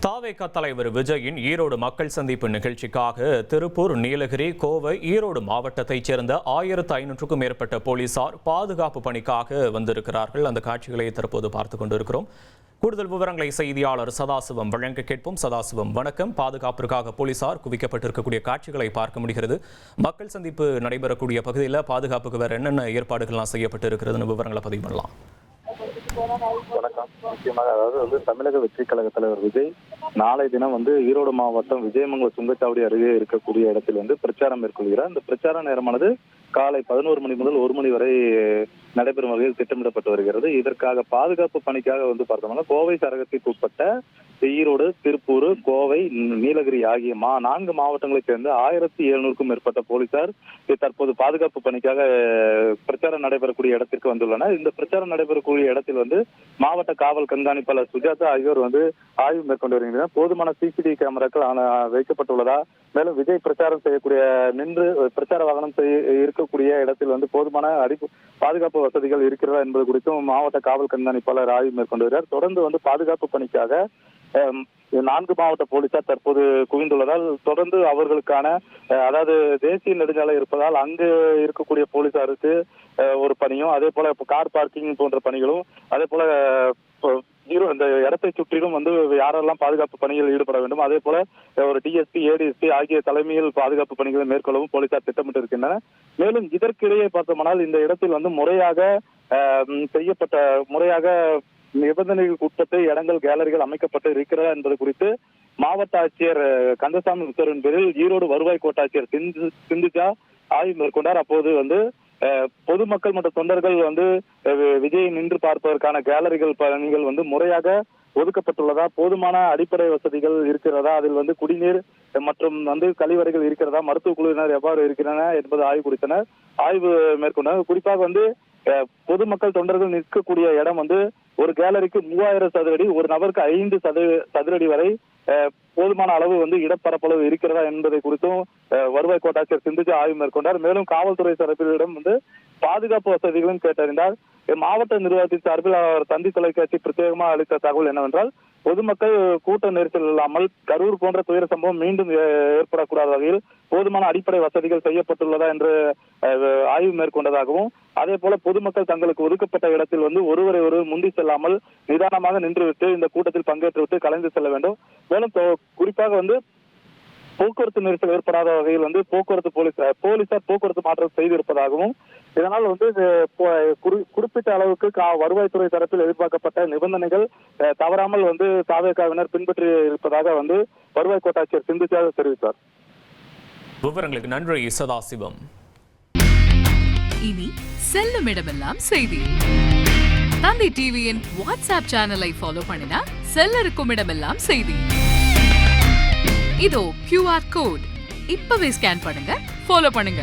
தாவேகா தலைவர் விஜயின் ஈரோடு மக்கள் சந்திப்பு நிகழ்ச்சிக்காக திருப்பூர், நீலகிரி, கோவை, ஈரோடு மாவட்டத்தைச் சேர்ந்த 1500க்கும் மேற்பட்ட போலீசார் பாதுகாப்பு பணிக்காக வந்திருக்கிறார்கள். அந்த காட்சிகளை தற்போது பார்த்துக் கொண்டிருக்கிறோம். கூடுதல் விவரங்களை செய்தியாளர் சதாசிவம் வழங்க கேட்போம். சதாசிவம், வணக்கம். பாதுகாப்பிற்காக போலீசார் குவிக்கப்பட்டிருக்கக்கூடிய காட்சிகளை பார்க்க முடிகிறது. மக்கள் சந்திப்பு நடைபெறக்கூடிய பகுதியில் பாதுகாப்புக்கு வேற என்னென்ன ஏற்பாடுகள்லாம் செய்யப்பட்டு இருக்கிறதுன்னு விவரங்களை பதிவு பண்ணலாம். வணக்கம். முக்கியமாக தமிழக வெற்றி கழக தலைவர் விஜய் நாளை தினம் ஈரோடு மாவட்டம் விஜயமங்கலம் சுங்கச்சாவடி அருகே இருக்கக்கூடிய இடத்தில் பிரச்சாரம் மேற்கொள்கிறார். இந்த பிரச்சார நேரமானது காலை 11 மணி முதல் 1 மணி வரை நடைபெறும் வகையில் திட்டமிடப்பட்டு வருகிறது. இதற்காக பாதுகாப்பு பணிக்காக பார்த்தோம்னா கோவை சரகத்திற்கு உட்பட்ட ஈரோடு, திருப்பூர், கோவை, நீலகிரி ஆகிய 4 மாவட்டங்களைச் சேர்ந்த 1700க்கும் மேற்பட்ட போலீசார் தற்போது பாதுகாப்பு பணிக்காக பிரச்சாரம் நடைபெறக்கூடிய இடத்திற்கு வந்துள்ளனர். இந்த பிரச்சாரம் நடைபெறக்கூடிய இடத்தில் மாவட்ட காவல் கண்காணிப்பாளர் சுஜாதா ஆகியோர் ஆய்வு மேற்கொண்டு வருகின்றனர். போதுமான சிசிடிவி கேமராக்கள் வைக்கப்பட்டுள்ளதா, மேலும் விஜய் பிரச்சாரம் செய்யக்கூடிய பிரச்சார வாகனம் இருக்கக்கூடிய இடத்தில் போதுமான பாதுகாப்பு வசதிகள் இருக்கிறதா என்பது குறித்தும் மாவட்ட காவல் கண்காணிப்பாளர் ஆய்வு மேற்கொண்டு வருகிறார். தொடர்ந்து பாதுகாப்பு பணிக்காக 4 மாவட்ட போலீசார் தற்போது குவிந்துள்ளதால் தொடர்ந்து அவர்களுக்கான அதாவது தேசிய நெடுஞ்சாலை இருப்பதால் அங்கு இருக்கக்கூடிய போலீசாருக்கு ஒரு பணியும், அதே போல கார் பார்க்கிங் போன்ற பணிகளும், அதே போல இந்த இடத்தை சுற்றிலும் யாரெல்லாம் பாதுகாப்பு பணியில் ஈடுபட வேண்டும், அதே போல ஒரு டிஎஸ்பி, ஏடிஎஸ்பி ஆகிய தலைமையில் பாதுகாப்பு பணிகளை மேற்கொள்ளவும் போலீசார் திட்டமிட்டு இருக்கின்றனர். மேலும் இதற்கிடையே பார்த்தோம்னால் இந்த இடத்தில் முறையாக நிபந்தனைகளுக்கு உட்பட்டு இடங்கள், கேலரிகள் அமைக்கப்பட்டு இருக்கிறதா என்பது குறித்து மாவட்ட ஆட்சியர் கந்தசாமி உத்தரவின் பேரில் ஈரோடு வருவாய் கோட்டாட்சியர் சிந்துஜா ஆய்வு மேற்கொண்டார். அப்போது பொதுமக்கள் மற்றும் தொண்டர்கள் விஜயை நின்று பார்ப்பதற்கான கேலரிகள் பணிகள் முறையாக ஒதுக்கப்பட்டுள்ளதா, போதுமான அடிப்படை வசதிகள் இருக்கிறதா, அதில் குடிநீர் மற்றும் கழிவறைகள் இருக்கிறதா, மருத்துவ குழுவினர் எவ்வாறு இருக்கிறன என்பது ஆய்வு குறித்தனர். ஆய்வு மேற்கொண்டனர். குறிப்பாக பொதுமக்கள் தொண்டர்கள் நிற்கக்கூடிய இடம் ஒரு கேலரிக்கு 3000 சதுர அடி, ஒரு நபருக்கு 5 சதுர அடி வரை போதுமான அளவு இடப்பரப்பளவு இருக்கிறதா என்பதை குறித்தும் வருவாய் கோட்டாட்சியர் சிந்துஜா ஆய்வு மேற்கொண்டார். மேலும் காவல்துறை தரப்பிடம் பாதுகாப்பு வசதிகளும் கேட்டறிந்தார். மாவட்ட நிர்வாகத்தின் சார்பில் அவர் தந்தி தொலைக்காட்சி பிரத்யேகமாக அளித்த தகவல் என்னவென்றால், பொதுமக்கள் கூட்ட நெரிசல் இல்லாமல் கரூர் போன்ற துயர சம்பவம் மீண்டும் ஏற்படக்கூடாத வகையில் போதுமான அடிப்படை வசதிகள் செய்யப்பட்டுள்ளதா என்று ஆய்வு மேற்கொண்டதாகவும், அதே போல பொதுமக்கள் தங்களுக்கு ஒதுக்கப்பட்ட இடத்தில் ஒருவரை முந்தி செல்லாமல் நிதானமாக நின்றுவிட்டு இந்த கூட்டத்தில் பங்கேற்றுவிட்டு கலைந்து செல்ல வேண்டும். மேலும் குறிப்பாக போக்குவரத்து நெரிசல் ஏற்படாத வகையில் போக்குவரத்து போலீசார் போக்குவரத்து மாற்றம் செய்திருப்பதாகவும், இதனால் குறிப்பிட்ட அளவுக்கு வருவாய்த்துறை தரப்பில் எதிர்பார்க்கப்பட்ட நிபந்தனைகள் தவறாமல் தாவேகாவினர் பின்பற்றி இருப்பதாக வருவாய் கோட்டாட்சியர் சிந்துஜா தெரிவித்தார். விவரங்களுக்கு நன்றி சதாசிவம். இனி செல்லும் இடமெல்லாம் செய்தி. தந்தி டிவியின் வாட்ஸ்அப் சேனலை ஃபாலோ பண்ணினா செல்ல இருக்கும் இடமெல்லாம் செய்தி. இதோ QR கோட் இப்பவே ஸ்கேன் பண்ணுங்க, ஃபாலோ பண்ணுங்க.